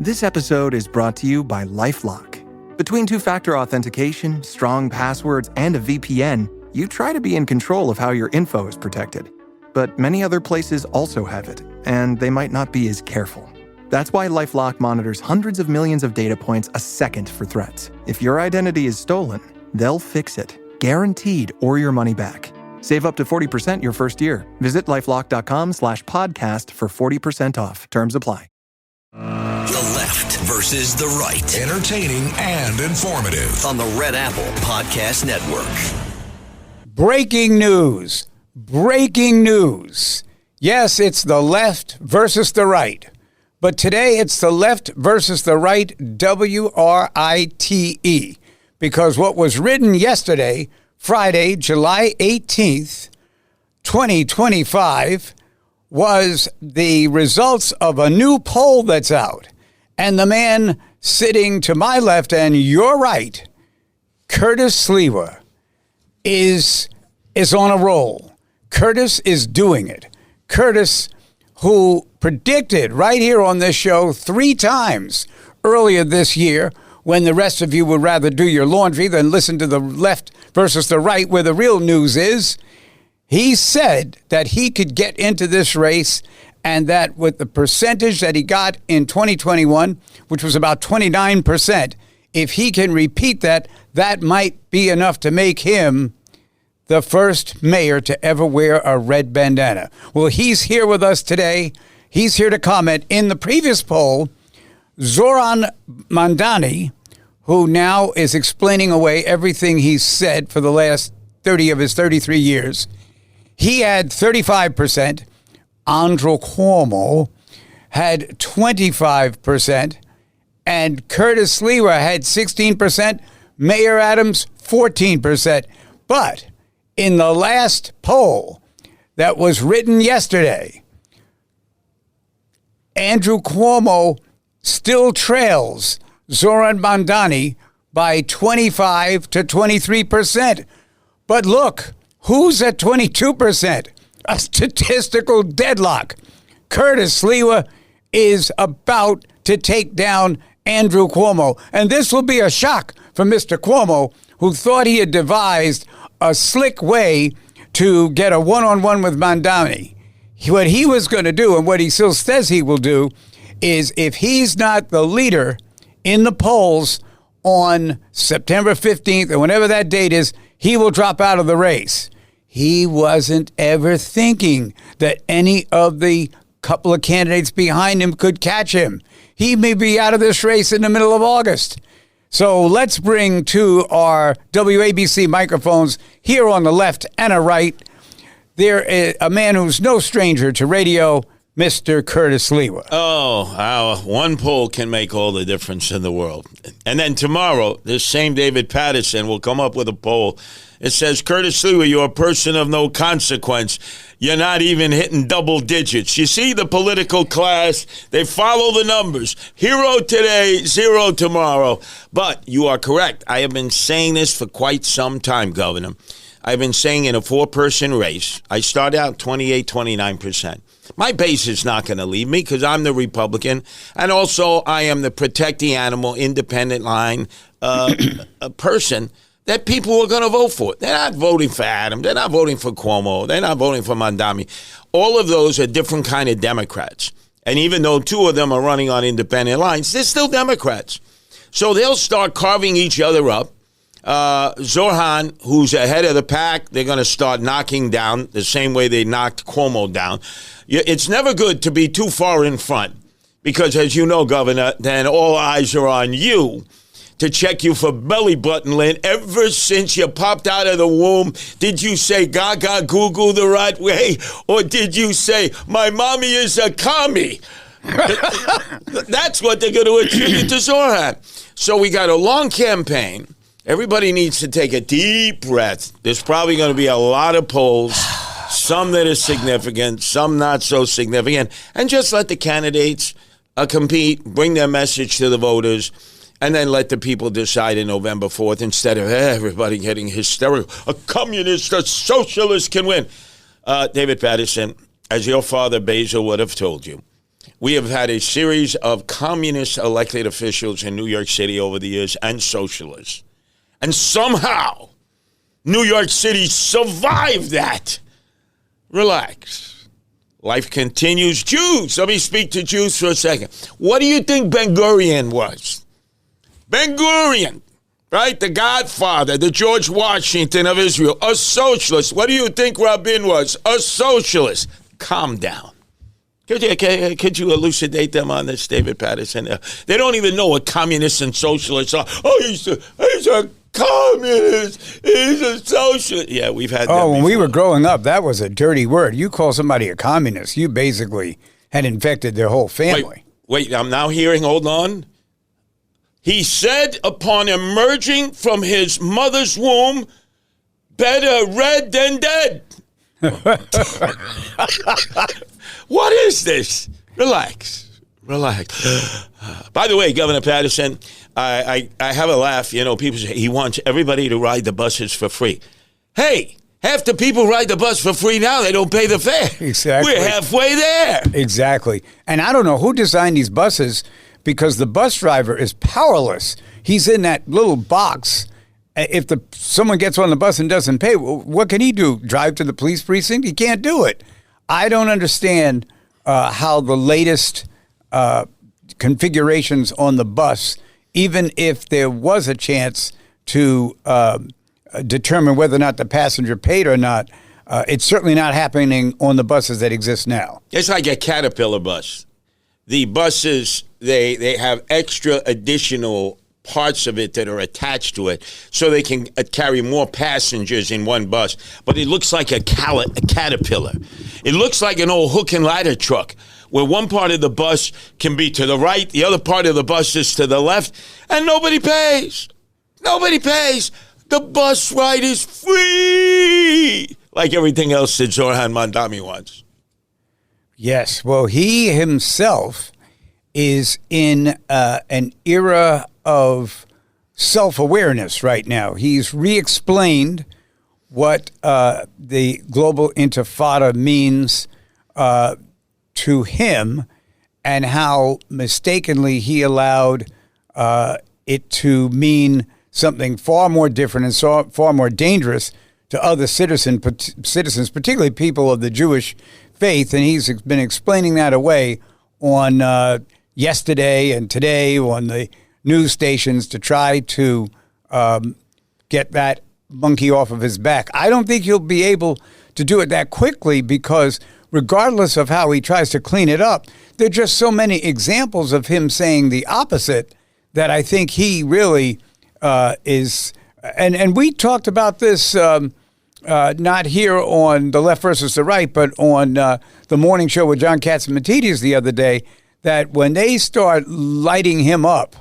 This episode is brought to you by LifeLock. Between two-factor authentication, strong passwords, and a VPN, you try to be in control of how your info is protected. But many other places also have it, and they might not be as careful. That's why LifeLock monitors hundreds of millions of data points a second for threats. If your identity is stolen, they'll fix it, guaranteed, or your money back. Save up to 40% your first year. Visit LifeLock.com/podcast for 40% off. Terms apply. The left versus the right. Entertaining and informative. On the Red Apple Podcast Network. Breaking news. Breaking news. Yes, it's the left versus the right. But today it's the left versus the right, WRITE. Because what was written yesterday, Friday, July 18th, 2025, was the results of a new poll that's out. And the man sitting to my left and your right, Curtis Sliwa, is on a roll. Curtis is doing it. Curtis, who predicted right here on this show 3 times earlier this year, when the rest of you would rather do your laundry than listen to the left versus the right, where the real news is, he said that he could get into this race and that with the percentage that he got in 2021, which was about 29%, if he can repeat that, that might be enough to make him the first mayor to ever wear a red bandana. Well, he's here with us today. He's here to comment. In the previous poll, Zoran Mandani, who now is explaining away everything he's said for the last 30 of his 33 years, he had 35%. Andrew Cuomo had 25%. And Curtis Sliwa had 16%. Mayor Adams, 14%. But in the last poll that was written yesterday, Andrew Cuomo still trails Zoran Mandani by 25 to 23%. But look, who's at 22%? A statistical deadlock. Curtis Sliwa is about to take down Andrew Cuomo. And this will be a shock for Mr. Cuomo, who thought he had devised a slick way to get a one-on-one with Mandani. What he was going to do, and what he still says he will do, is if he's not the leader in the polls on September 15th, or whenever that date is, he will drop out of the race. He wasn't ever thinking that any of the couple of candidates behind him could catch him. He may be out of this race in the middle of August. So let's bring to our WABC microphones here on the left and a right, there is a man who's no stranger to radio, Mr. Curtis Sliwa. Oh, one poll can make all the difference in the world. And then tomorrow, this same David Paterson will come up with a poll. It says, Curtis Sliwa, you're a person of no consequence. You're not even hitting double digits. You see the political class, they follow the numbers. Hero today, 0 tomorrow. But you are correct. I have been saying this for quite some time, Governor. I've been saying in a 4-person race, I start out 28, 29%. My base is not going to leave me because I'm the Republican. And also, I am the protect the animal, independent line a person that people are going to vote for. They're not voting for Adam. They're not voting for Cuomo. They're not voting for Mandani. All of those are different kind of Democrats. And even though 2 of them are running on independent lines, they're still Democrats. So they'll start carving each other up. Zoran, who's ahead of the pack, they're going to start knocking down the same way they knocked Cuomo down. It's never good to be too far in front because, as you know, Governor, then all eyes are on you to check you for belly button lint. Ever since you popped out of the womb, did you say gaga goo goo the right way? Or did you say, my mommy is a commie? That's what they're going to attribute to Zoran. So we got a long campaign. Everybody needs to take a deep breath. There's probably going to be a lot of polls, some that are significant, some not so significant, and just let the candidates compete, bring their message to the voters, and then let the people decide on November 4th instead of everybody getting hysterical. A communist, a socialist can win. David Paterson, as your father Basil would have told you, We have had a series of communist elected officials in New York City over the years and socialists. And somehow, New York City survived that. Relax. Life continues. Jews. Let me speak to Jews for a second. What do you think Ben-Gurion was? Ben-Gurion, right? The godfather, the George Washington of Israel, a socialist. What do you think Rabin was? A socialist. Calm down. Could you elucidate them on this, David Paterson? They don't even know what communists and socialists are. Oh, he's a communist. He's a socialist. Yeah, we've had that when before. we were growing up, that was a dirty word. You call somebody a communist, you basically had infected their whole family. Wait, I'm now hearing, hold on. He said upon emerging from his mother's womb, better red than dead. What is this? Relax. By the way, Governor Paterson, I have a laugh. You know, people say he wants everybody to ride the buses for free. Hey, half the people ride the bus for free now. They don't pay the fare. Exactly. We're halfway there. Exactly. And I don't know who designed these buses because the bus driver is powerless. He's in that little box. If someone gets on the bus and doesn't pay, what can he do? Drive to the police precinct? He can't do it. I don't understand how the latest configurations on the bus, even if there was a chance to determine whether or not the passenger paid or not, it's certainly not happening on the buses that exist now. It's like a Caterpillar bus. The buses, they have extra additional parts of it that are attached to it so they can carry more passengers in one bus. But it looks like a Caterpillar. It looks like an old hook and ladder truck where one part of the bus can be to the right, the other part of the bus is to the left, and nobody pays. Nobody pays. The bus ride is free, like everything else that Zoran Mandami wants. Yes, well, he himself is in an era of self-awareness right now. He's re-explained what the global intifada means to him and how mistakenly he allowed it to mean something far more different and far more dangerous to other citizens, particularly people of the Jewish faith. And he's been explaining that away on yesterday and today on the news stations to try to get that monkey off of his back. I don't think he'll be able to do it that quickly because regardless of how he tries to clean it up, there are just so many examples of him saying the opposite that I think he really is. And we talked about this not here on The Left versus the Right, but on the morning show with John Catsimatidis the other day, that when they start lighting him up,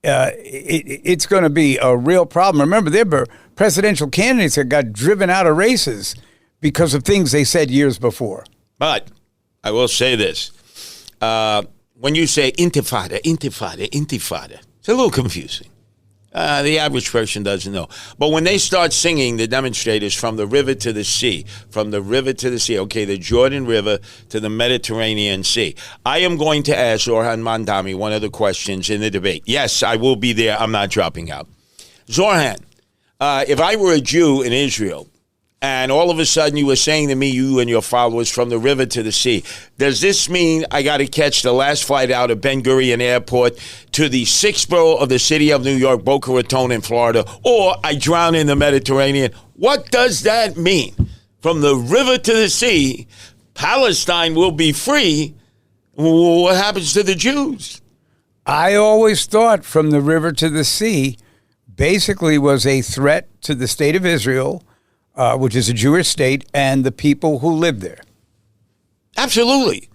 it's going to be a real problem. Remember, there were presidential candidates that got driven out of races because of things they said years before. But I will say this. When you say intifada, it's a little confusing. The average person doesn't know. But when they start singing, the demonstrators, from the river to the sea, okay, the Jordan River to the Mediterranean Sea, I am going to ask Zoran Mandami one of the questions in the debate. Yes, I will be there. I'm not dropping out. Zoran, if I were a Jew in Israel, and all of a sudden you were saying to me, you and your followers, from the river to the sea, does this mean I got to catch the last flight out of Ben Gurion Airport to the sixth borough of the city of New York, Boca Raton in Florida, or I drown in the Mediterranean? What does that mean? From the river to the sea, Palestine will be free. What happens to the Jews? I always thought from the river to the sea basically was a threat to the state of Israel, which is a Jewish state, and the people who live there. Absolutely.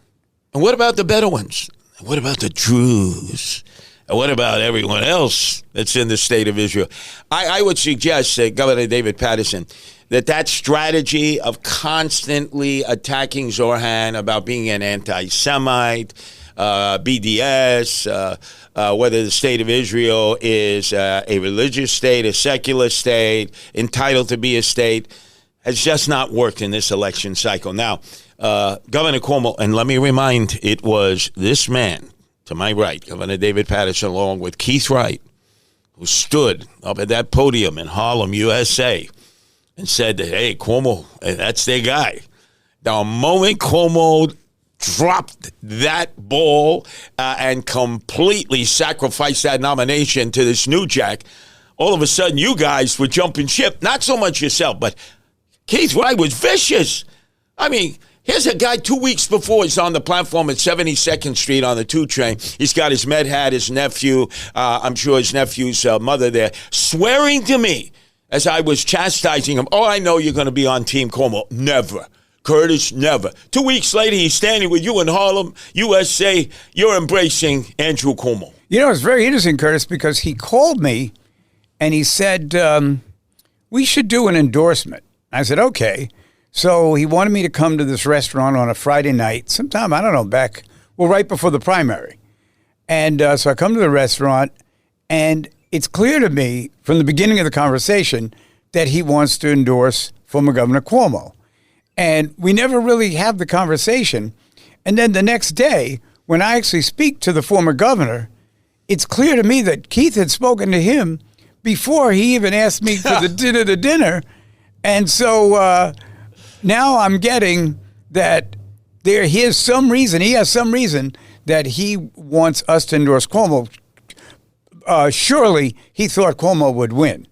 And what about the Bedouins? And what about the Druze? And what about everyone else that's in the state of Israel? I would suggest, Governor David Paterson, that strategy of constantly attacking Zoran about being an anti-Semite, BDS, whether the state of Israel is a religious state, a secular state, entitled to be a state, has just not worked in this election cycle. Now, Governor Cuomo, and let me remind, it was this man to my right, Governor David Paterson, along with Keith Wright, who stood up at that podium in Harlem, USA, and said, hey, Cuomo, that's their guy. The moment Cuomo dropped that ball and completely sacrificed that nomination to this new jack, all of a sudden you guys were jumping ship. Not so much yourself, but Keith Wright was vicious. I mean, here's a guy 2 weeks before he's on the platform at 72nd Street on the 2 train. He's got his med hat, his nephew, I'm sure his nephew's mother there, swearing to me as I was chastising him, oh, I know you're going to be on Team Cuomo. Never. Curtis, never. 2 weeks later, he's standing with you in Harlem, USA. You're embracing Andrew Cuomo. You know, it's very interesting, Curtis, because he called me and he said, we should do an endorsement. I said, okay. So he wanted me to come to this restaurant on a Friday night, sometime, I don't know, right before the primary. And so I come to the restaurant, and it's clear to me from the beginning of the conversation that he wants to endorse former Governor Cuomo. And we never really have the conversation. And then the next day, when I actually speak to the former governor, it's clear to me that Keith had spoken to him before he even asked me for the dinner. And so now I'm getting that he has some reason that he wants us to endorse Cuomo. Surely he thought Cuomo would win.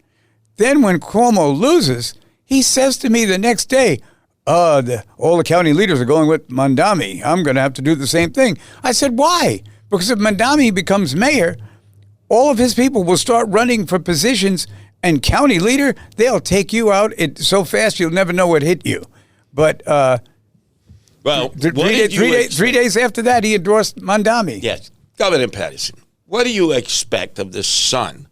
Then when Cuomo loses, he says to me the next day, all the county leaders are going with Mandami. I'm going to have to do the same thing. I said, why? Because if Mandami becomes mayor, all of his people will start running for positions, and county leader, they'll take you out so fast you'll never know what hit you. But well, 3 days after that, he endorsed Mandami. Yes. Governor Paterson, what do you expect of the son?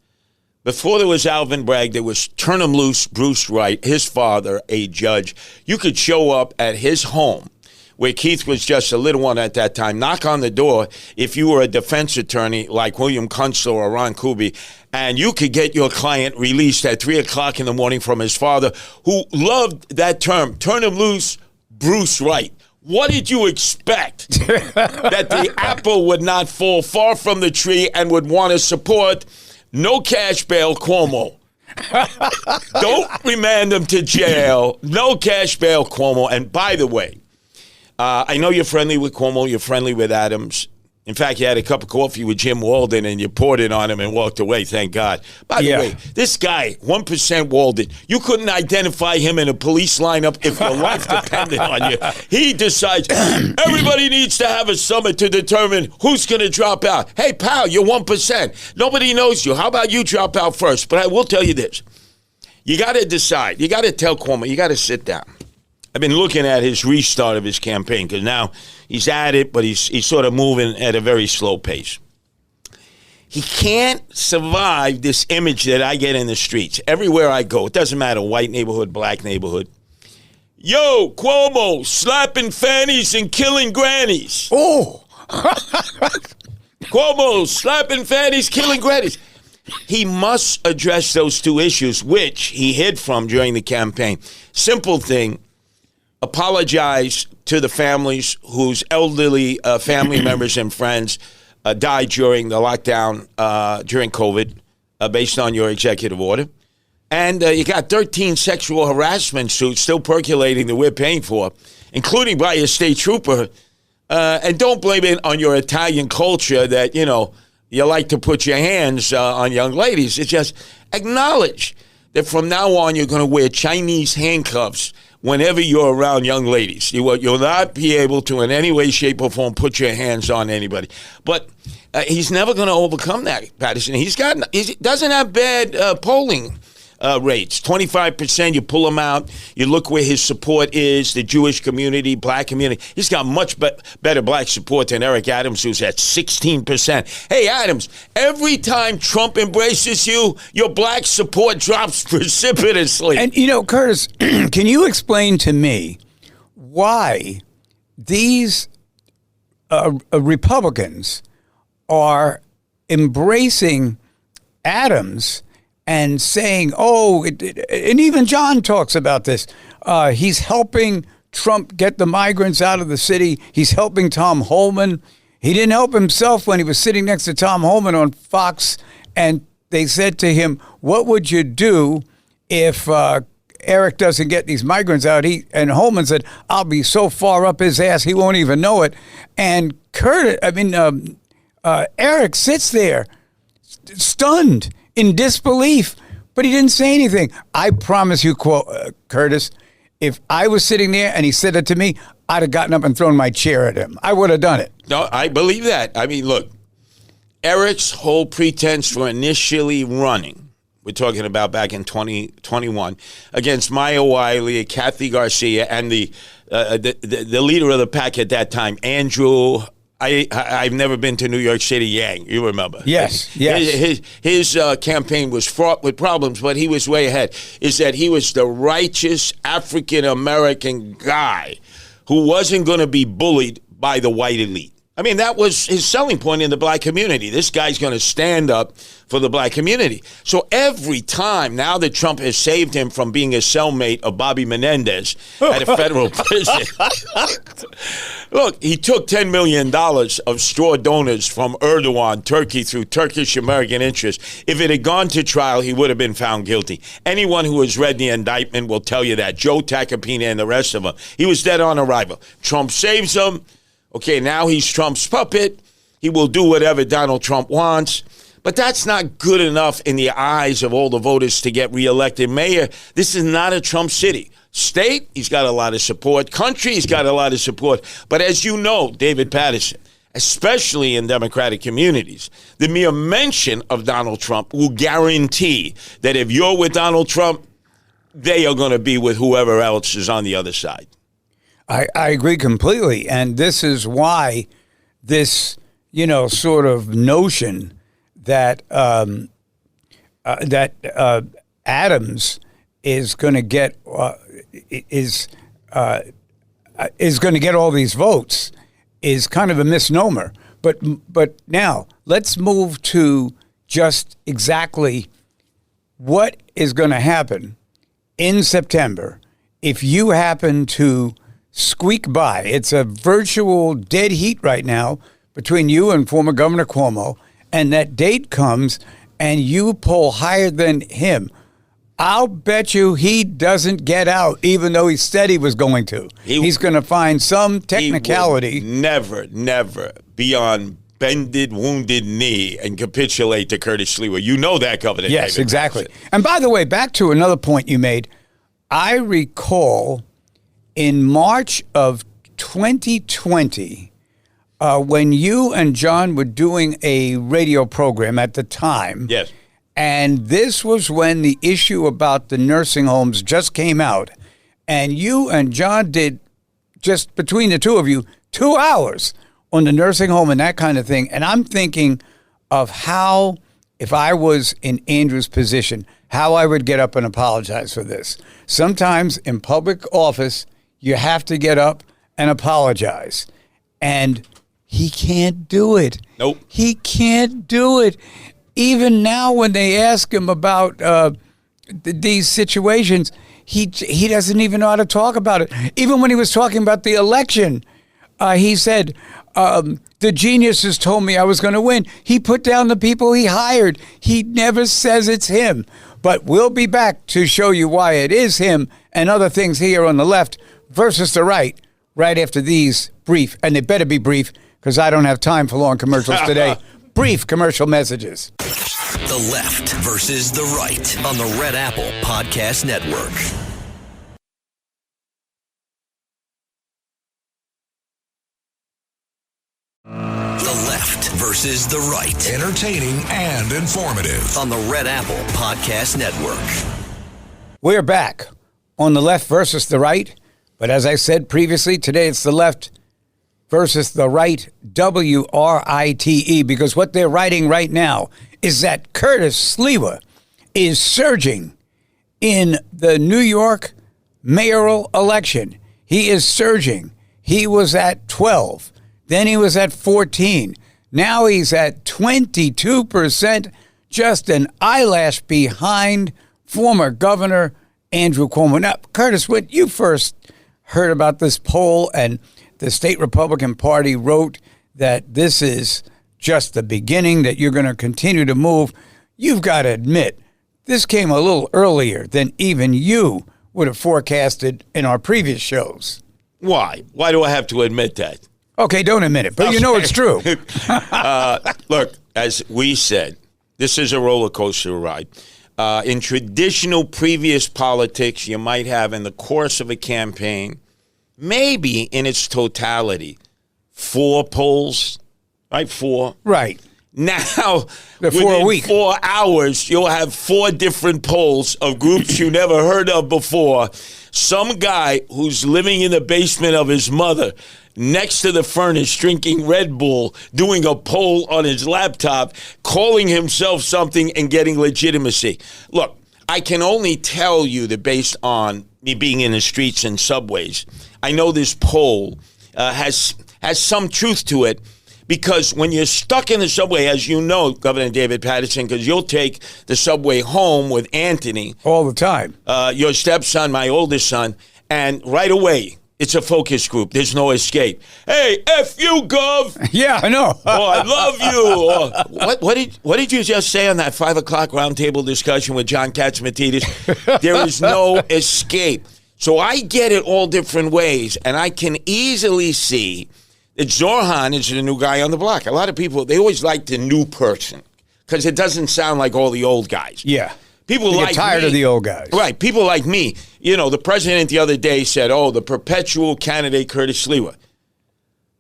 Before there was Alvin Bragg, there was Turn 'em Loose, Bruce Wright, his father, a judge. You could show up at his home, where Keith was just a little one at that time, knock on the door if you were a defense attorney like William Kunstler or Ron Kuby, and you could get your client released at 3 o'clock in the morning from his father, who loved that term, Turn 'em Loose, Bruce Wright. What did you expect? That the apple would not fall far from the tree and would want to support no cash bail Cuomo. Don't remand him to jail. No cash bail Cuomo. And by the way, I know you're friendly with Cuomo. You're friendly with Adams. In fact, you had a cup of coffee with Jim Walden and you poured it on him and walked away, thank God. By the way, this guy, 1% Walden, you couldn't identify him in a police lineup if your life depended on you. He decides everybody needs to have a summit to determine who's going to drop out. Hey, pal, you're 1%. Nobody knows you. How about you drop out first? But I will tell you this. You got to decide. You got to tell Cuomo. You got to sit down. I've been looking at his restart of his campaign because now he's at it, but he's sort of moving at a very slow pace. He can't survive this image that I get in the streets. Everywhere I go, it doesn't matter, white neighborhood, black neighborhood. Yo, Cuomo, slapping fannies and killing grannies. Oh! Cuomo, slapping fannies, killing grannies. He must address those two issues, which he hid from during the campaign. Simple thing. Apologize to the families whose elderly family members and friends died during the lockdown during COVID based on your executive order. And you got 13 sexual harassment suits still percolating that we're paying for, including by a state trooper. And don't blame it on your Italian culture that, you like to put your hands on young ladies. It's just acknowledge that from now on you're going to wear Chinese handcuffs whenever you're around young ladies. You'll not be able to in any way, shape, or form put your hands on anybody. But he's never going to overcome that, Patterson. He doesn't have bad polling rates. 25%, you pull him out, you look where his support is, the Jewish community, black community. He's got much better black support than Eric Adams, who's at 16%. Hey, Adams, every time Trump embraces you, your black support drops precipitously. And, Curtis, can you explain to me why these Republicans are embracing Adams and saying, and even John talks about this, he's helping Trump get the migrants out of the city. He's helping Tom Holman. He didn't help himself when he was sitting next to Tom Holman on Fox, and they said to him, what would you do if Eric doesn't get these migrants out? And Holman said, I'll be so far up his ass he won't even know it. And Eric sits there stunned in disbelief, but he didn't say anything. I promise you, Curtis, if I was sitting there and he said it to me, I'd have gotten up and thrown my chair at him. I would have done it. No, I believe that. I mean, look, Eric's whole pretense for initially running, we're talking about back in 2021, against Maya Wiley, Kathy Garcia, and the leader of the pack at that time, Andrew. I've never been to New York City, Yang. You remember? Yes. His campaign was fraught with problems, but he was way ahead. Is that he was the righteous African-American guy who wasn't going to be bullied by the white elite. I mean, that was his selling point in the black community. This guy's going to stand up for the black community. So every time, now that Trump has saved him from being a cellmate of Bobby Menendez at a federal prison, look, he took $10 million of straw donors from Erdogan, Turkey, through Turkish American interests. If it had gone to trial, he would have been found guilty. Anyone who has read the indictment will tell you that. Joe Tacopina and the rest of them. He was dead on arrival. Trump saves him. Okay, now he's Trump's puppet. He will do whatever Donald Trump wants. But that's not good enough in the eyes of all the voters to get reelected mayor. This is not a Trump city. State, he's got a lot of support. Country, he's got a lot of support. But as you know, David Paterson, especially in Democratic communities, the mere mention of Donald Trump will guarantee that if you're with Donald Trump, they are going to be with whoever else is on the other side. I agree completely. And this is why this, sort of notion that Adams is going to get is going to get all these votes is kind of a misnomer. But now let's move to just exactly what is going to happen in September if you happen to squeak by. It's a virtual dead heat right now between you and former Governor Cuomo, and that date comes and you poll higher than him. I'll bet you he doesn't get out, even though he said he was going to. He's going to find some technicality. He will never be on bended, wounded knee and capitulate to Curtis Sliwa. You know that, Governor. Yes, David exactly. Paterson. And by the way, back to another point you made. I recall in March of 2020, when you and John were doing a radio program at the time. Yes. And this was when the issue about the nursing homes just came out. And you and John did, just between the two of you, 2 hours on the nursing home and that kind of thing. And I'm thinking of how, if I was in Andrew's position, how I would get up and apologize for this. Sometimes in public office, you have to get up and apologize. And he can't do it. Nope. He can't do it. Even now when they ask him about these situations, he doesn't even know how to talk about it. Even when he was talking about the election, he said, the geniuses told me I was going to win. He put down the people he hired. He never says it's him. But we'll be back to show you why it is him and other things here on the left versus the right after these brief, and they better be brief because I don't have time for long commercials today. Brief commercial messages. The left versus the right on the Red Apple Podcast Network. The left versus the right. Entertaining and informative. On the Red Apple Podcast Network. We're back on the left versus the right. But as I said previously, today it's the left versus the right, WRITE, because what they're writing right now is that Curtis Sliwa is surging in the New York mayoral election. He is surging. He was at 12. Then he was at 14. Now he's at 22%, just an eyelash behind former Governor Andrew Cuomo. Now, Curtis, when you first heard about this poll, and the state Republican Party wrote that this is just the beginning, that you're going to continue to move, you've got to admit, this came a little earlier than even you would have forecasted in our previous shows. Why? Why do I have to admit that? Okay, don't admit it, but you know it's true. Look, as we said, this is a roller coaster ride. In traditional previous politics, you might have in the course of a campaign, maybe in its totality, 4 polls, right? 4. Right. Now, Before a week. 4 hours, you'll have 4 different polls of groups you never heard of before. Some guy who's living in the basement of his mother next to the furnace drinking Red Bull, doing a poll on his laptop, calling himself something and getting legitimacy. Look, I can only tell you that based on me being in the streets and subways, I know this poll has some truth to it. Because when you're stuck in the subway, as you know, Governor David Paterson, because you'll take the subway home with Anthony. All the time. Your stepson, my oldest son, and right away, it's a focus group. There's no escape. Hey, F you, Gov. Yeah, I know. I love you. What did you just say on that 5 o'clock roundtable discussion with John Katsimatidis? There is no escape. So I get it all different ways, and I can easily see that Zorhan is the new guy on the block. A lot of people, they always like the new person because it doesn't sound like all the old guys. Yeah. People they like get tired me, of the old guys. Right. People like me. You know, the president the other day said, the perpetual candidate Curtis Sliwa.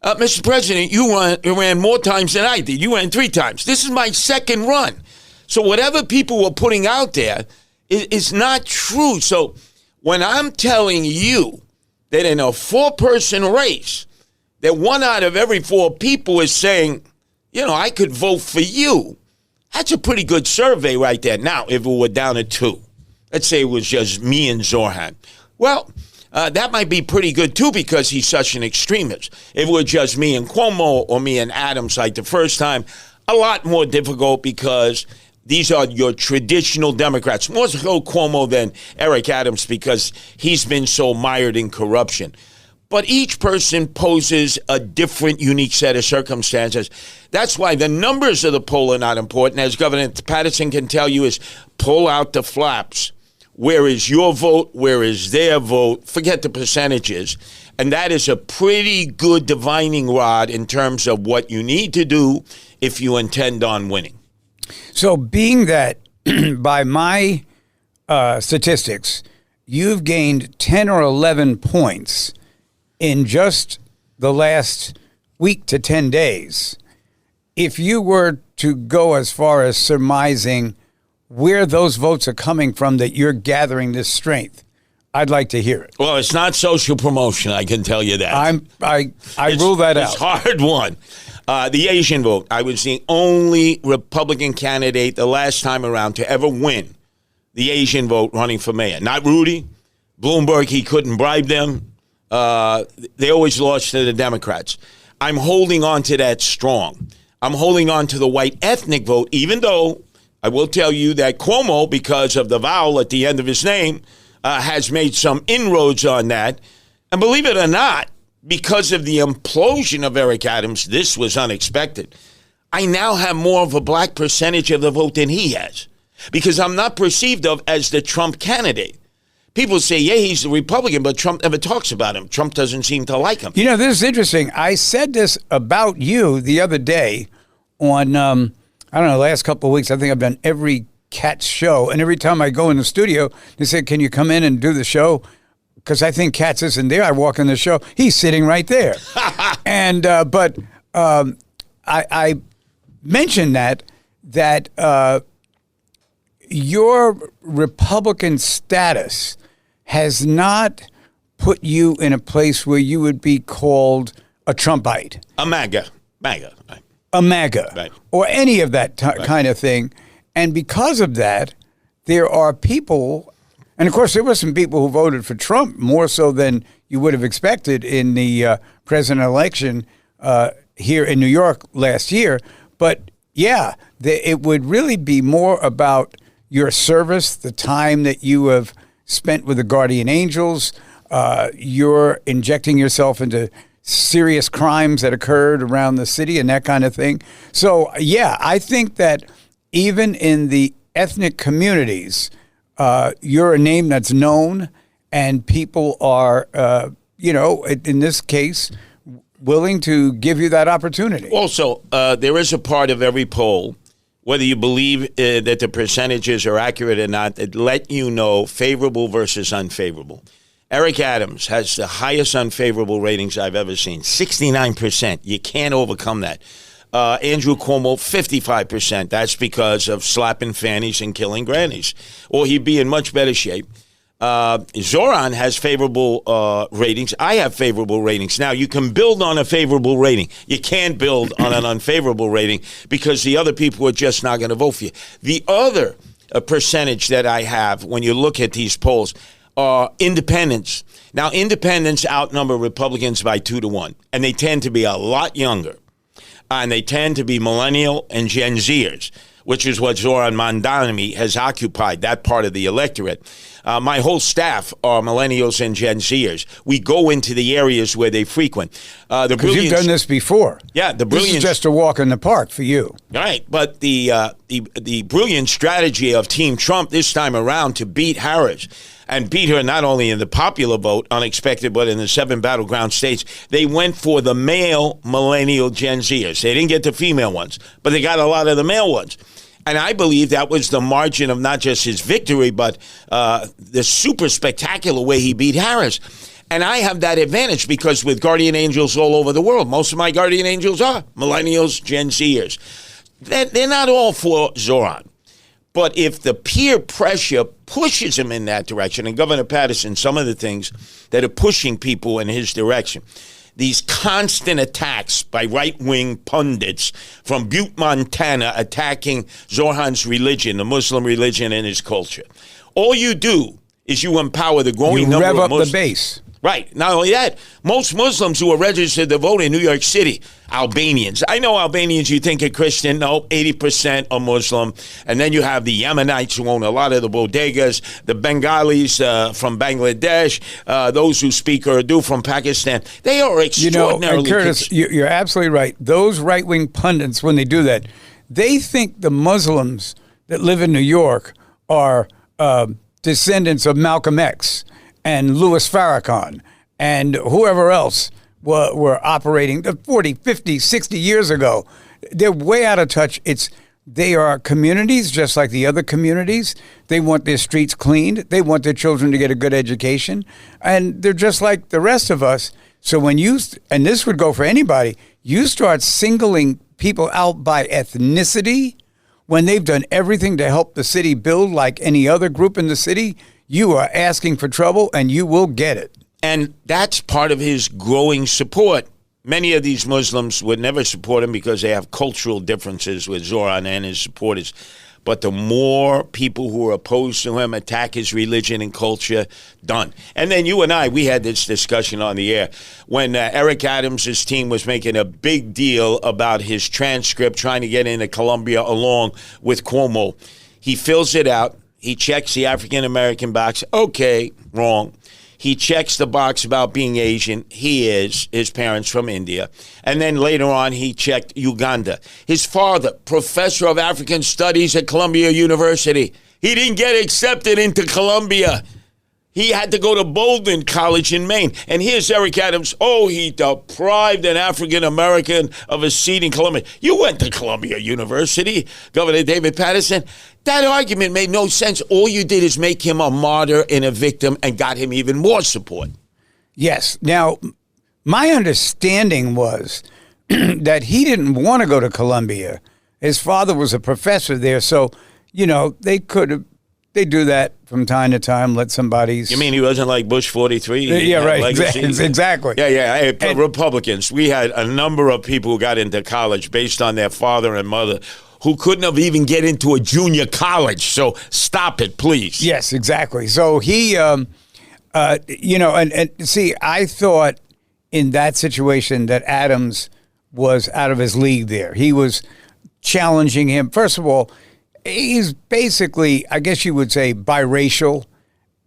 Mr. President, you ran more times than I did. You ran 3 times. This is my second run. So whatever people were putting out there is not true. So when I'm telling you that in a 4-person race, that 1 out of every 4 people is saying, I could vote for you. That's a pretty good survey right there. Now, if it were down to 2, let's say it was just me and Zorhan. Well, that might be pretty good, too, because he's such an extremist. If it were just me and Cuomo or me and Adams like the first time, a lot more difficult because these are your traditional Democrats. More so Cuomo than Eric Adams because he's been so mired in corruption. But each person poses a different, unique set of circumstances. That's why the numbers of the poll are not important. As Governor Paterson can tell you, is pull out the flaps. Where is your vote? Where is their vote? Forget the percentages. And that is a pretty good divining rod in terms of what you need to do if you intend on winning. So being that, by my statistics, you've gained 10 or 11 points in just the last week to 10 days, if you were to go as far as surmising where those votes are coming from that you're gathering this strength, I'd like to hear it. Well, it's not social promotion, I can tell you that. I rule that out. It's a hard one. The Asian vote, I was the only Republican candidate the last time around to ever win the Asian vote running for mayor. Not Rudy. Bloomberg, he couldn't bribe them. They always lost to the Democrats. I'm holding on to that strong. I'm holding on to the white ethnic vote, even though I will tell you that Cuomo, because of the vowel at the end of his name, has made some inroads on that. And believe it or not, because of the implosion of Eric Adams, this was unexpected. I now have more of a black percentage of the vote than he has because I'm not perceived of as the Trump candidate. People say, yeah, he's the Republican, but Trump never talks about him. Trump doesn't seem to like him. This is interesting. I said this about you the other day on, the last couple of weeks. I think I've done every Katz show. And every time I go in the studio, they say, can you come in and do the show? Because I think Katz isn't there. I walk in the show. He's sitting right there. And but I mentioned that your Republican status has not put you in a place where you would be called a Trumpite. A MAGA. Right. A MAGA. Right. Or any of that kind of thing. And because of that, there are people, and of course there were some people who voted for Trump more so than you would have expected in the presidential election here in New York last year. But yeah, it would really be more about your service, the time that you have spent with the Guardian Angels, you're injecting yourself into serious crimes that occurred around the city and that kind of thing. So, yeah, I think that even in the ethnic communities, you're a name that's known, and people are, in this case, willing to give you that opportunity. Also, there is a part of every poll, whether you believe that the percentages are accurate or not, that let you know favorable versus unfavorable. Eric Adams has the highest unfavorable ratings I've ever seen, 69%. You can't overcome that. Andrew Cuomo, 55%. That's because of slapping fannies and killing grannies. Or he'd be in much better shape. Zoran has favorable ratings. I have favorable ratings. Now, you can build on a favorable rating. You can't build on an unfavorable rating because the other people are just not going to vote for you. The other percentage that I have when you look at these polls are independents. Now, independents outnumber Republicans by 2-1, and they tend to be a lot younger. And they tend to be millennial and Gen Zers, which is what Zoran Mandani has occupied, that part of the electorate. My whole staff are millennials and Gen Zers. We go into the areas where they frequent. Because you've done this before. Yeah, the brilliance. This is just a walk in the park for you. Right, but the brilliant strategy of Team Trump this time around to beat Harris and beat her not only in the popular vote, unexpected, but in the 7 battleground states, they went for the male millennial Gen Zers. They didn't get the female ones, but they got a lot of the male ones. And I believe that was the margin of not just his victory, but the super spectacular way he beat Harris. And I have that advantage because with guardian angels all over the world, most of my guardian angels are millennials, Gen Zers. They're not all for Zoran. But if the peer pressure pushes him in that direction, and Governor Paterson, some of the things that are pushing people in his direction, these constant attacks by right-wing pundits from Butte, Montana, attacking Zoran's religion, the Muslim religion, and his culture. All you do is you empower the growing number of Muslims. You rev up the base. Right. Not only that, most Muslims who are registered to vote in New York City, Albanians. I know Albanians you think are Christian. No, 80% are Muslim. And then you have the Yemenites who own a lot of the bodegas, the Bengalis from Bangladesh, those who speak Urdu from Pakistan. They are extraordinarily... Curtis, you're absolutely right. Those right-wing pundits, when they do that, they think the Muslims that live in New York are descendants of Malcolm X and Louis Farrakhan and whoever else were operating 40, 50, 60 years ago. They're way out of touch. They are communities just like the other communities. They want their streets cleaned. They want their children to get a good education. And they're just like the rest of us. So when and this would go for anybody, you start singling people out by ethnicity when they've done everything to help the city build like any other group in the city, you are asking for trouble, and you will get it. And that's part of his growing support. Many of these Muslims would never support him because they have cultural differences with Zoran and his supporters. But the more people who are opposed to him attack his religion and culture, done. And then you and I, we had this discussion on the air when Eric Adams' team was making a big deal about his transcript, trying to get into Columbia along with Cuomo. He fills it out. He checks the African-American box. Okay, wrong. He checks the box about being Asian. He is. His parents from India. And then later on, he checked Uganda. His father, professor of African studies at Columbia University. He didn't get accepted into Columbia. He had to go to Bowdoin College in Maine. And here's Eric Adams. Oh, he deprived an African-American of a seat in Columbia. You went to Columbia University, Governor David Paterson. That argument made no sense. All you did is make him a martyr and a victim and got him even more support. Yes. Now, my understanding was that he didn't want to go to Columbia. His father was a professor there, so, they do that from time to time, let somebody's... You mean he wasn't like Bush 43? Yeah, right. Exactly. Yeah. Republicans, we had a number of people who got into college based on their father and mother who couldn't have even get into a junior college. So stop it, please. Yes, exactly. So he, and see, I thought in that situation that Adams was out of his league there. He was challenging him. First of all, he's basically, I guess you would say, biracial.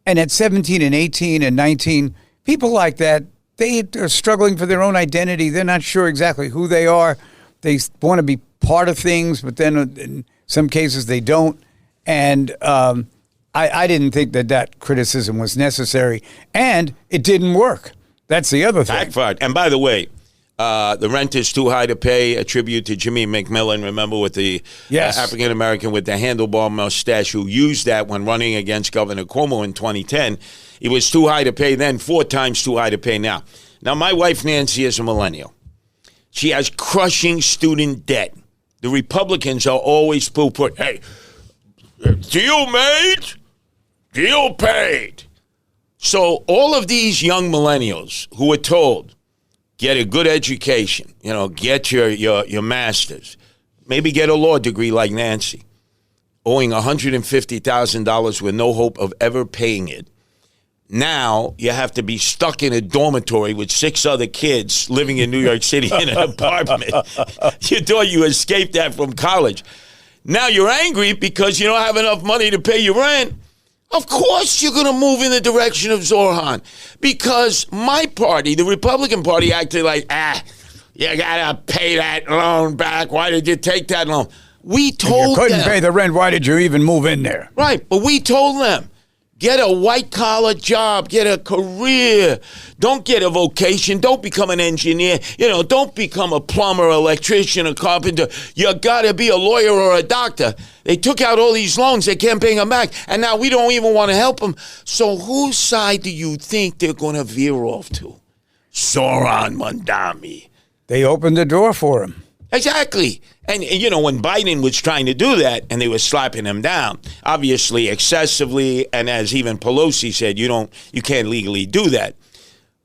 And at 17 and 18 and 19, people like that, they are struggling for their own identity. They're not sure exactly who they are. They want to be part of things, but then in some cases they don't. And I didn't think that criticism was necessary, and it didn't work. That's the other thing. Backfired. And by the way, the rent is too high to pay. A tribute to Jimmy McMillan, remember, with the African-American with the handlebar mustache who used that when running against Governor Cuomo in 2010. It was too high to pay then, 4 times too high to pay now. Now, my wife, Nancy, is a millennial. She has crushing student debt. The Republicans are always poo-put. Hey, deal made, deal paid. So all of these young millennials who are told, get a good education, get your master's, maybe get a law degree like Nancy, owing $150,000 with no hope of ever paying it. Now you have to be stuck in a dormitory with 6 other kids living in New York City in an apartment. You thought you escaped that from college. Now you're angry because you don't have enough money to pay your rent. Of course you're going to move in the direction of Zorhan, because my party, the Republican Party, acted like, you got to pay that loan back. Why did you take that loan? We told them. You couldn't pay the rent. Why did you even move in there? Right, but we told them. Get a white-collar job. Get a career. Don't get a vocation. Don't become an engineer. Don't become a plumber, electrician, a carpenter. You got to be a lawyer or a doctor. They took out all these loans. They can't pay them back. And now we don't even want to help them. So whose side do you think they're going to veer off to? Zoran Mandami. They opened the door for him. Exactly. And when Biden was trying to do that and they were slapping him down, obviously excessively, and as even Pelosi said, you can't legally do that.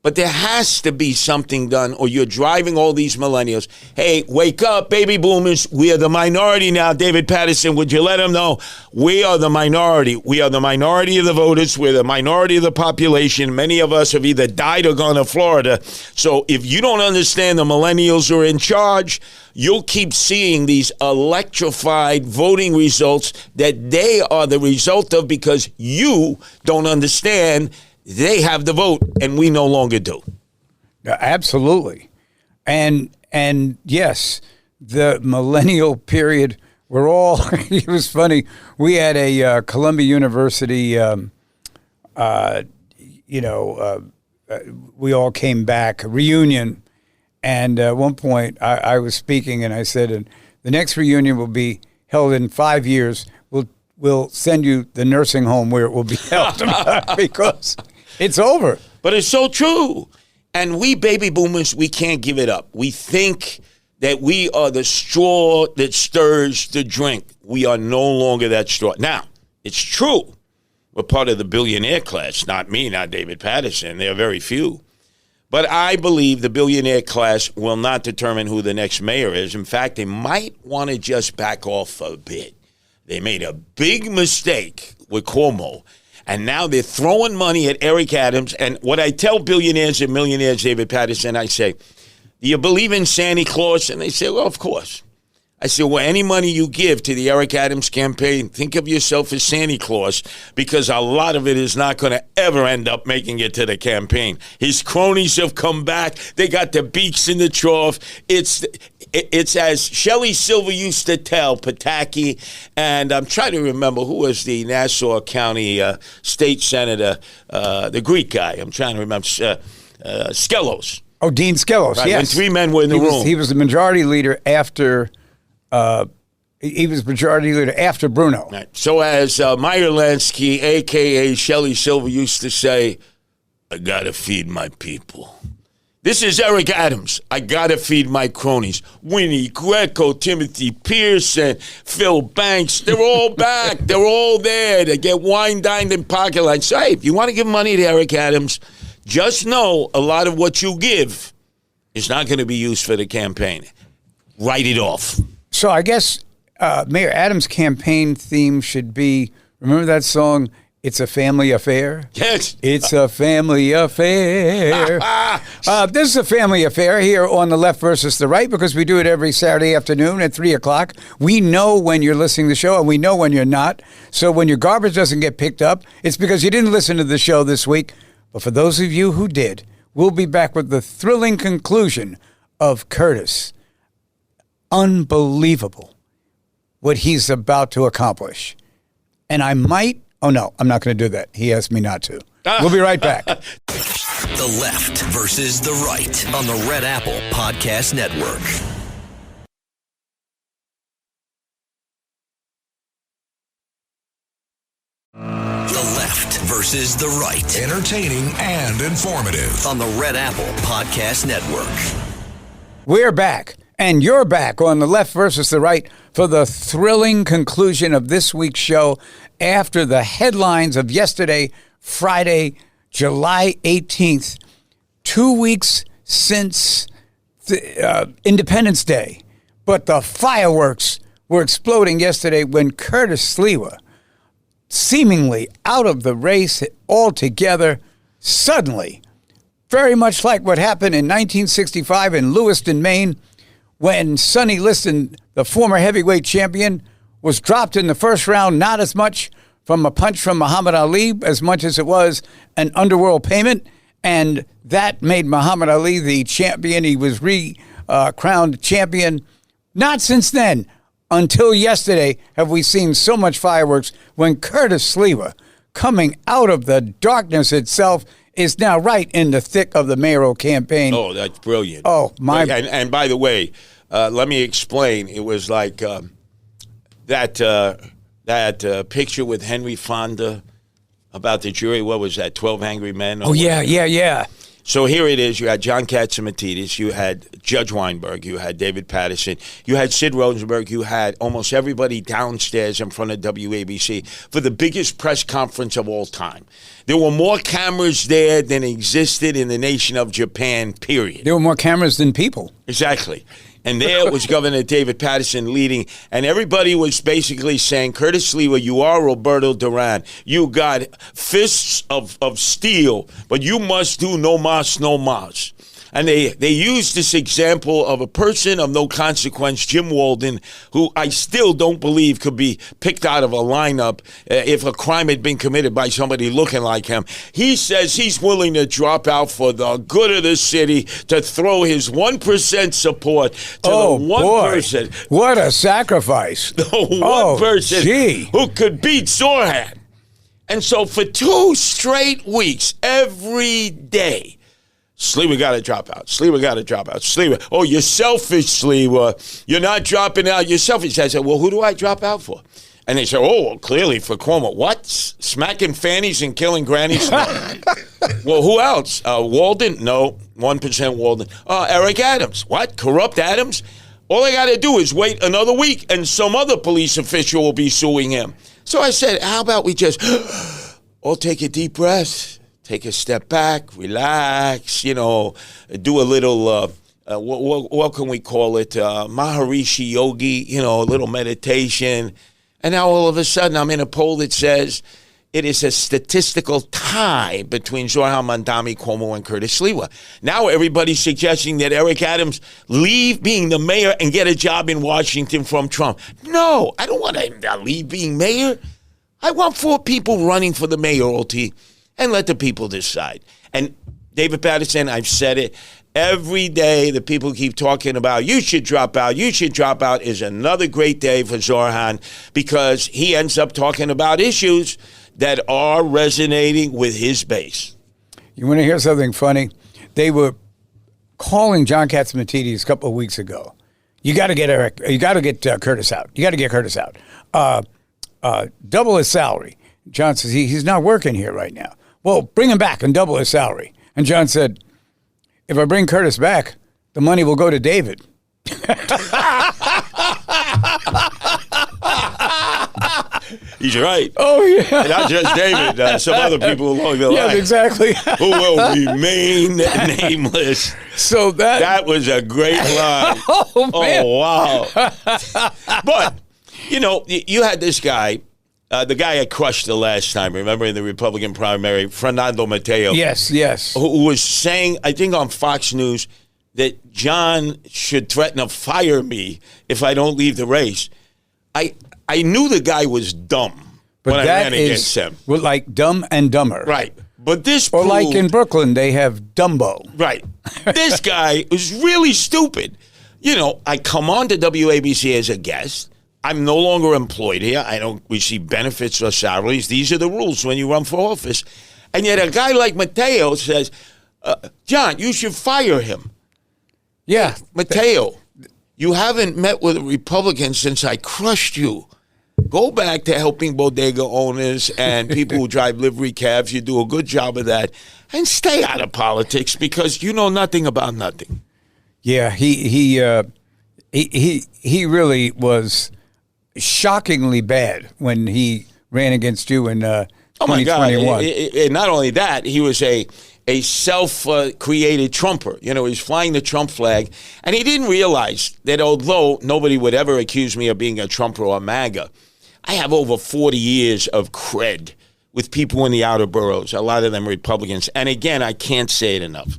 But there has to be something done, or you're driving all these millennials. Hey, wake up, baby boomers. We are the minority now. David Paterson, would you let them know? We are the minority. We are the minority of the voters. We're the minority of the population. Many of us have either died or gone to Florida. So if you don't understand the millennials are in charge, you'll keep seeing these electrified voting results that they are the result of because you don't understand. They have the vote, and we no longer do. Absolutely. And yes, the millennial period, we're all, it was funny. We had a Columbia University, we all came back, a reunion. And at one point, I was speaking, and I said, and the next reunion will be held in 5 years. We'll send you the nursing home where it will be held because it's over. But it's so true. And we baby boomers, we can't give it up. We think that we are the straw that stirs the drink. We are no longer that straw. Now, it's true. We're part of the billionaire class. Not me, not David Paterson. There are very few. But I believe the billionaire class will not determine who the next mayor is. In fact, they might want to just back off a bit. They made a big mistake with Cuomo, and now they're throwing money at Eric Adams. And what I tell billionaires and millionaires, David Paterson, I say, do you believe in Santa Claus? And they say, well, of course. I said, well, any money you give to the Eric Adams campaign, think of yourself as Santa Claus, because a lot of it is not going to ever end up making it to the campaign. His cronies have come back. They got the beaks in the trough. It's as Shelley Silver used to tell Pataki, and I'm trying to remember who was the Nassau County state senator, the Greek guy. I'm trying to remember, Skelos. Oh, Dean Skelos, right, yes. When 3 men were in the room. He was the majority leader after... he was majority leader after Bruno. Right. So as Meyer Lansky, a.k.a. Shelley Silver, used to say, I got to feed my people. This is Eric Adams. I got to feed my cronies. Winnie Greco, Timothy Pearson, Phil Banks, they're all back. They're all there. They get wine, dined, and pocket line. So, hey, if you want to give money to Eric Adams, just know a lot of what you give is not going to be used for the campaign. Write it off. So I guess Mayor Adams' campaign theme should be, remember that song, It's a Family Affair? Yes. It's a family affair. This is a family affair here on the Left versus the Right because we do it every Saturday afternoon at 3 o'clock. We know when you're listening to the show and we know when you're not. So when your garbage doesn't get picked up, it's because you didn't listen to the show this week. But for those of you who did, we'll be back with the thrilling conclusion of Curtis. Unbelievable what he's about to accomplish. And I might, oh no, I'm not going to do that. He asked me not to. We'll be right back. The Left versus the Right on the Red Apple Podcast Network. The Left versus the Right. Entertaining and informative. On the Red Apple Podcast Network. We're back, and you're back on the Left versus the Right for the thrilling conclusion of this week's show after the headlines of yesterday, Friday, July 18th, 2 weeks since Independence Day. But the fireworks were exploding yesterday when Curtis Sliwa, seemingly out of the race altogether, suddenly, very much like what happened in 1965 in Lewiston, Maine, when Sonny Liston, the former heavyweight champion, was dropped in the first round, not as much from a punch from Muhammad Ali as much as it was an underworld payment, and that made Muhammad Ali the champion. He was crowned champion. Not since then, until yesterday, have we seen so much fireworks when Curtis Sliwa, coming out of the darkness itself, is now right in the thick of the mayoral campaign. Oh, that's brilliant. Oh, my. And by the way, let me explain. It was like that picture with Henry Fonda about the jury. What was that, 12 Angry Men? Oh, yeah. So here it is. You had John Katzimatidis. You had Judge Weinberg. You had David Paterson. You had Sid Rosenberg. You had almost everybody downstairs in front of WABC for the biggest press conference of all time. There were more cameras there than existed in the nation of Japan, period. There were more cameras than people. Exactly. And there was Governor David Paterson leading, and everybody was basically saying, Curtis Sliwa, you are Roberto Duran. You got fists of steel, but you must do no mas, no mas. And they used this example of a person of no consequence, Jim Walden, who I still don't believe could be picked out of a lineup if a crime had been committed by somebody looking like him. He says he's willing to drop out for the good of the city to throw his 1% support to the one person. What a sacrifice. The one person who could beat Zorhan. And so for 2 straight weeks, every day, Sliwa got to drop out. Sliwa got to drop out. Sliwa, oh, you're selfish, Sliwa. You're not dropping out. You're selfish. I said, well, who do I drop out for? And they said, oh, well, clearly for Cuomo. What? Smacking fannies and killing grannies? No. Well, who else? Walden? No. 1% Walden. Eric Adams. What? Corrupt Adams? All I got to do is wait another week and some other police official will be suing him. So I said, how about we just all take a deep breath? Take a step back, relax, do a little, what can we call it, Maharishi Yogi, a little meditation. And now all of a sudden I'm in a poll that says it is a statistical tie between Zohar Mandami, Cuomo, and Curtis Sliwa. Now everybody's suggesting that Eric Adams leave being the mayor and get a job in Washington from Trump. No, I don't want him to leave being mayor. I want 4 people running for the mayoralty. And let the people decide. And David Paterson, I've said it, every day the people keep talking about, you should drop out, is another great day for Zorhan because he ends up talking about issues that are resonating with his base. You want to hear something funny? They were calling John Katzimatidis a couple of weeks ago. You got to get Curtis out. You got to get Curtis out. Double his salary. John says he's not working here right now. Well, bring him back and double his salary. And John said, if I bring Curtis back, the money will go to David. He's right. Oh, yeah. And not just David, some other people along the line. Yes, exactly. Who will remain nameless. So that was a great line. Oh, man. Oh, wow. But, you had this guy. The guy I crushed the last time, remember, in the Republican primary, Fernando Mateo. Yes. Who was saying, I think on Fox News, that John should threaten to fire me if I don't leave the race. I knew the guy was dumb when I ran against him. Like Dumb and Dumber. Right. But this Or proved, like in Brooklyn, they have Dumbo. right. This guy was really stupid. I come on to WABC as a guest. I'm no longer employed here. I don't receive benefits or salaries. These are the rules when you run for office. And yet a guy like Mateo says, John, you should fire him. Yeah. Mateo, you haven't met with a Republican since I crushed you. Go back to helping bodega owners and people who drive livery cabs. You do a good job of that. And stay out of politics because you know nothing about nothing. Yeah, he really was shockingly bad when he ran against you in 2021. Oh, my God. And not only that, he was a self-created Trumper. He's flying the Trump flag. And he didn't realize that although nobody would ever accuse me of being a Trumper or a MAGA, I have over 40 years of cred with people in the outer boroughs, a lot of them Republicans. And again, I can't say it enough.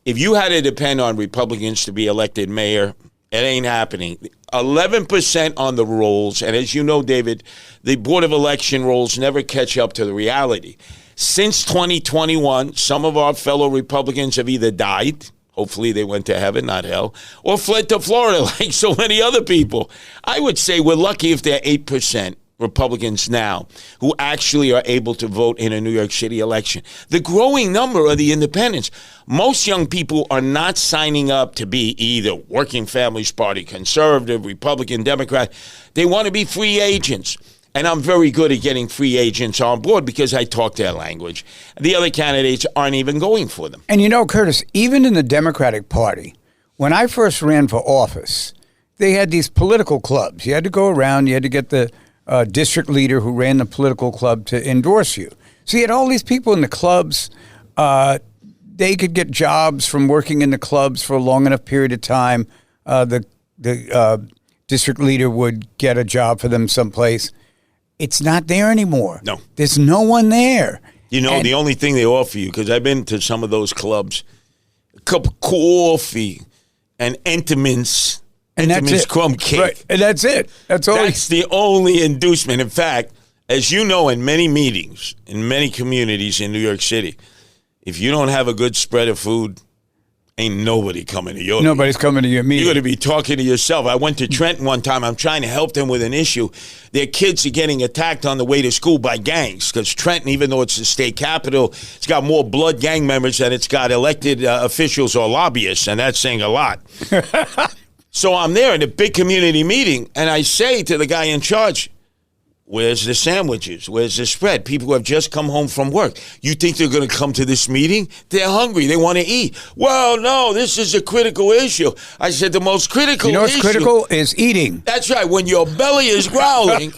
If you had to depend on Republicans to be elected mayor, it ain't happening. 11% on the rolls. And as you know, David, the Board of Election rolls never catch up to the reality. Since 2021, some of our fellow Republicans have either died, hopefully they went to heaven, not hell, or fled to Florida like so many other people. I would say we're lucky if they're 8% Republicans now who actually are able to vote in a New York City election. The growing number are the independents. Most young people are not signing up to be either Working Families Party, Conservative, Republican, Democrat. They want to be free agents. And I'm very good at getting free agents on board because I talk their language. The other candidates aren't even going for them. And Curtis, even in the Democratic Party, when I first ran for office, they had these political clubs. You had to go around, you had to get the district leader who ran the political club to endorse you. So you had all these people in the clubs. They could get jobs from working in the clubs for a long enough period of time. The district leader would get a job for them someplace. It's not there anymore. No. There's no one there. The only thing they offer you, because I've been to some of those clubs, a cup of coffee and Entenmann's crumb cake. Right. And that's it. That's the only inducement. In fact, as you know, in many meetings, in many communities in New York City, if you don't have a good spread of food, ain't nobody coming to your Nobody's coming to your meeting. You're going to be talking to yourself. I went to Trenton one time. I'm trying to help them with an issue. Their kids are getting attacked on the way to school by gangs because Trenton, even though it's the state capital, it's got more blood gang members than it's got elected officials or lobbyists, and that's saying a lot. So I'm there in a big community meeting, and I say to the guy in charge, where's the sandwiches? Where's the spread? People who have just come home from work. You think they're going to come to this meeting? They're hungry. They want to eat. Well, no, this is a critical issue. I said the most critical issue. What's critical is eating. That's right. When your belly is growling,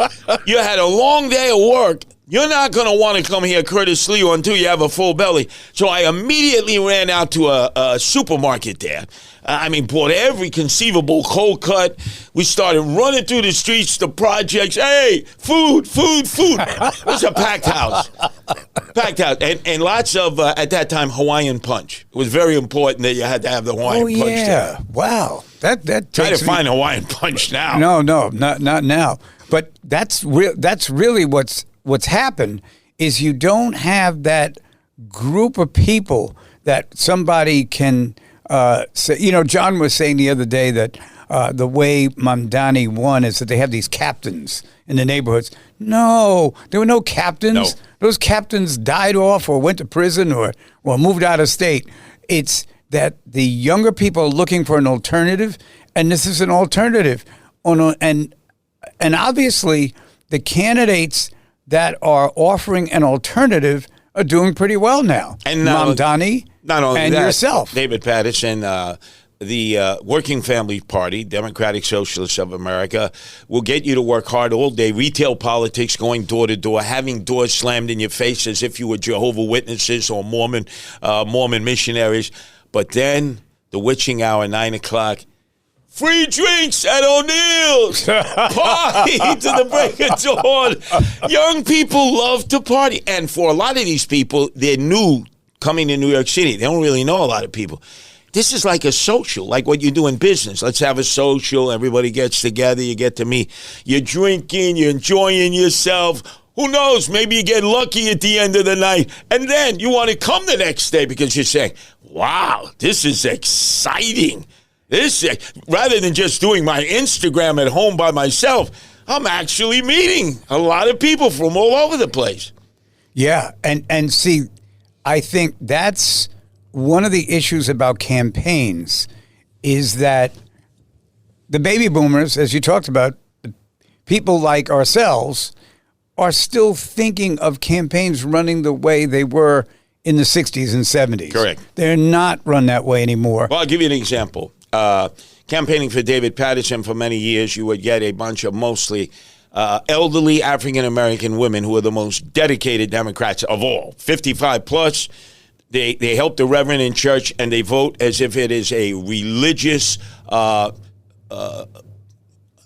you had a long day of work, you're not going to want to come here, Curtis Sliwa, until you have a full belly. So I immediately ran out to a supermarket there. Bought every conceivable cold cut. We started running through the streets, the projects. Hey, food. It was a packed house. And lots of, at that time, Hawaiian punch. It was very important that you had to have the Hawaiian punch there. Wow. That Try to find Hawaiian punch now. No, not now. But that's really what's happened is you don't have that group of people that somebody can say. John was saying the other day that the way Mamdani won is that they have these captains in the neighborhoods. No, there were no captains. No. Those captains died off or went to prison or moved out of state. It's that the younger people are looking for an alternative, and this is an alternative. And obviously the candidates that are offering an alternative are doing pretty well now. And Mamdani, not only and that, yourself. David Paterson, the Working Family Party, Democratic Socialists of America, will get you to work hard all day. Retail politics, going door to door, having doors slammed in your face as if you were Jehovah's Witnesses or Mormon missionaries. But then the witching hour, 9 o'clock. Free drinks at O'Neill's. Party to the break of dawn. Young people love to party. And for a lot of these people, they're new coming to New York City. They don't really know a lot of people. This is like a social, like what you do in business. Let's have a social. Everybody gets together. You get to meet. You're drinking. You're enjoying yourself. Who knows? Maybe you get lucky at the end of the night. And then you want to come the next day because you're saying, wow, this is exciting. Rather than just doing my Instagram at home by myself, I'm actually meeting a lot of people from all over the place. Yeah, and see, I think that's one of the issues about campaigns is that the baby boomers, as you talked about, people like ourselves are still thinking of campaigns running the way they were in the 60s and 70s. Correct. They're not run that way anymore. Well, I'll give you an example. Campaigning for David Paterson for many years, you would get a bunch of mostly elderly African-American women who are the most dedicated Democrats of all, 55 plus. They help the reverend in church, and they vote as if it is a religious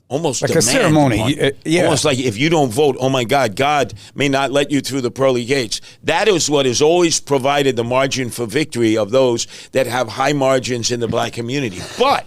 almost like demand, a ceremony. Yeah. Almost like if you don't vote, oh my God may not let you through the pearly gates. That is what has always provided the margin for victory of those that have high margins in the black community. But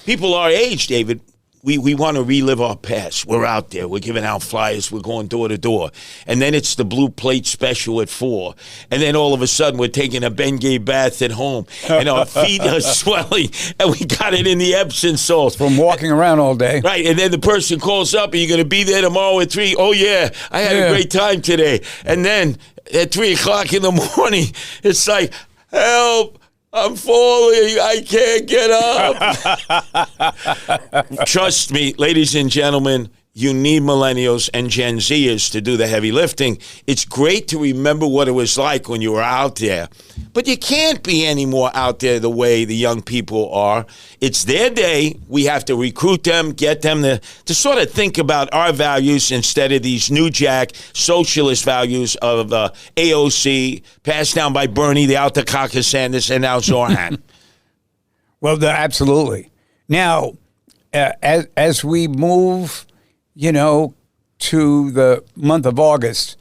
people our age, David, we want to relive our past. We're out there. We're giving out flyers. We're going door to door. And then it's the blue plate special at 4. And then all of a sudden we're taking a Bengay bath at home. And our feet are swelling. And we got it in the Epsom salts. From walking around all day. Right. And then the person calls up, are you going to be there tomorrow at 3? Oh, yeah. I had a great time today. And then at 3 o'clock in the morning, it's like, help. I'm falling. I can't get up. Trust me, ladies and gentlemen, you need millennials and Gen Zers to do the heavy lifting. It's great to remember what it was like when you were out there. But you can't be any more out there the way the young people are. It's their day. We have to recruit them, get them to sort of think about our values instead of these New Jack socialist values of AOC, passed down by Bernie, the Altakaka Sanders, and now Zorhan. Well, absolutely. Now, as we move, to the month of August,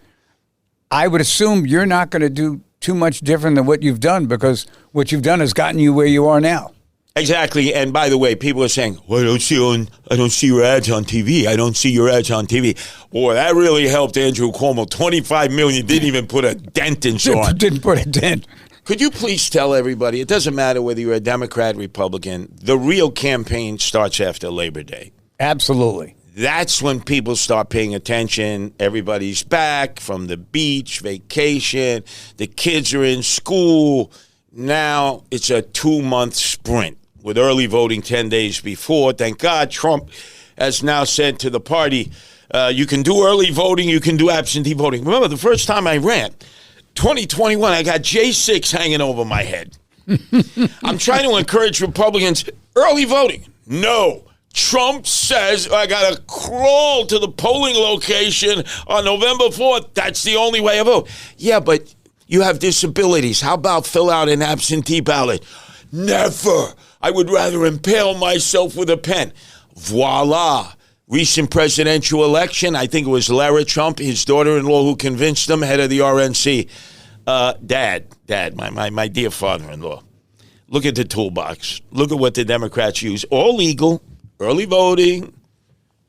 I would assume you're not going to do too much different than what you've done, because what you've done has gotten you where you are now. Exactly. And by the way, people are saying, well, I don't see your ads on TV. I don't see your ads on TV. Boy, that really helped Andrew Cuomo. $25 million, didn't even put a dent in Zorn. Didn't put a dent. Could you please tell everybody, it doesn't matter whether you're a Democrat, Republican, the real campaign starts after Labor Day. Absolutely. That's when people start paying attention. Everybody's back from the beach, vacation. The kids are in school. Now it's a 2-month sprint with early voting 10 days before. Thank God Trump has now said to the party, you can do early voting, you can do absentee voting. Remember, the first time I ran, 2021, I got J6 hanging over my head. I'm trying to encourage Republicans, early voting. No. Trump says I got to crawl to the polling location on November 4th. That's the only way I vote. Yeah, but you have disabilities. How about fill out an absentee ballot? Never. I would rather impale myself with a pen. Voila. Recent presidential election, I think it was Lara Trump, his daughter-in-law, who convinced him, head of the RNC. Dad, my dear father-in-law, look at the toolbox. Look at what the Democrats use. All legal. Early voting,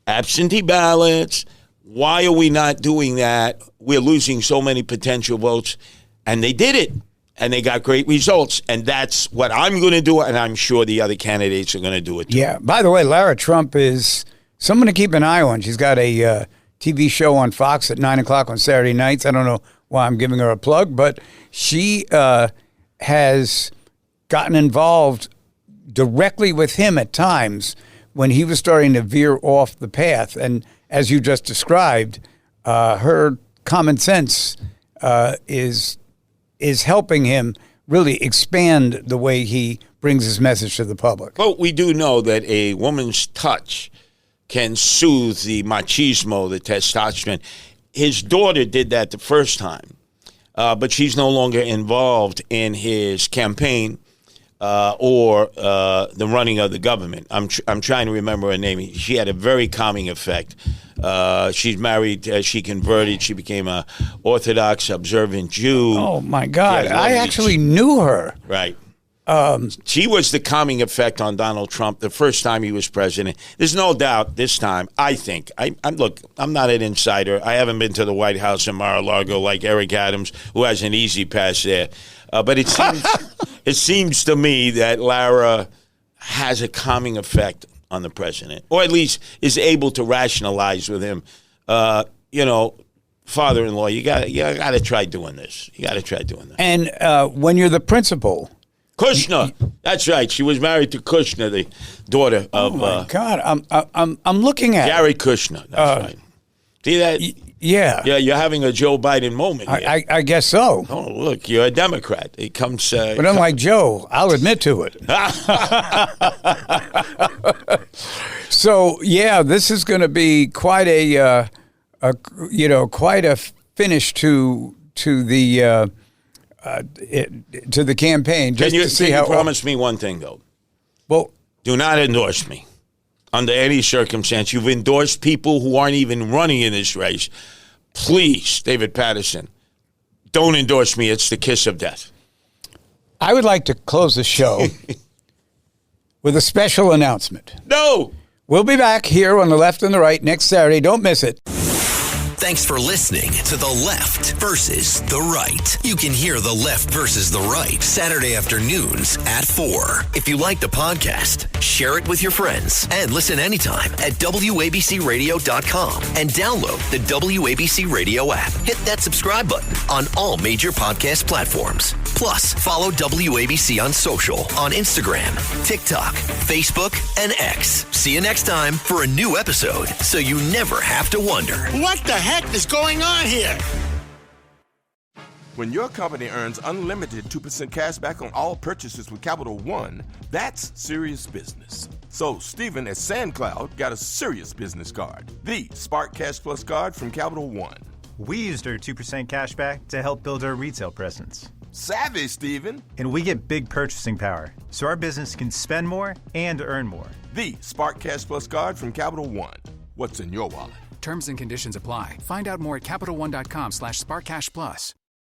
absentee ballots. Why are we not doing that? We're losing so many potential votes. And they did it. And they got great results. And that's what I'm going to do. And I'm sure the other candidates are going to do it too. Yeah. By the way, Lara Trump is someone to keep an eye on. She's got a TV show on Fox at 9 o'clock on Saturday nights. I don't know why I'm giving her a plug, but she has gotten involved directly with him at times when he was starting to veer off the path. And as you just described, her common sense is helping him really expand the way he brings his message to the public. Well, we do know that a woman's touch can soothe the machismo, the testosterone. His daughter did that the first time, but she's no longer involved in his campaign. Or the running of the government. I'm trying to remember her name. She had a very calming effect. She's married. She converted. She became a Orthodox observant Jew. Oh, my God. I actually knew her. Right. She was the calming effect on Donald Trump the first time he was president. There's no doubt this time, I think. Look, I'm not an insider. I haven't been to the White House in Mar-a-Lago like Eric Adams, who has an easy pass there. But it seems to me that Lara has a calming effect on the president, or at least is able to rationalize with him. Father-in-law, you got to try doing this. You got to try doing that. And when you're the principal, Kushner, that's right. She was married to Kushner, the daughter of. Oh my God, I'm looking at Jared Kushner. That's right. See that? Yeah. Yeah, you're having a Joe Biden moment here. I guess so. Oh, look, you're a Democrat. It comes. But unlike Joe, I'll admit to it. So yeah, this is going to be quite a finish to the campaign. Just to see can how. You promise me one thing though? Well, do not endorse me under any circumstance. You've endorsed people who aren't even running in this race. Please, David Paterson, don't endorse me. It's the kiss of death. I would like to close the show with a special announcement. No. We'll be back here on The Left and the Right next Saturday. Don't miss it. Thanks for listening to The Left versus the Right. You can hear The Left versus the Right Saturday afternoons at 4. If you like the podcast, share it with your friends and listen anytime at WABCRadio.com and download the WABC Radio app. Hit that subscribe button on all major podcast platforms. Plus, follow WABC on social on Instagram, TikTok, Facebook, and X. See you next time for a new episode so you never have to wonder. What the heck is going on here? When your company earns unlimited 2% cash back on all purchases with Capital One, that's serious business. So Stephen at SandCloud got a serious business card, the Spark Cash Plus card from Capital One. We used our 2% cash back to help build our retail presence. Savvy, Stephen. And we get big purchasing power, so our business can spend more and earn more. The Spark Cash Plus card from Capital One. What's in your wallet? Terms and conditions apply. Find out more at CapitalOne.com/SparkCashPlus.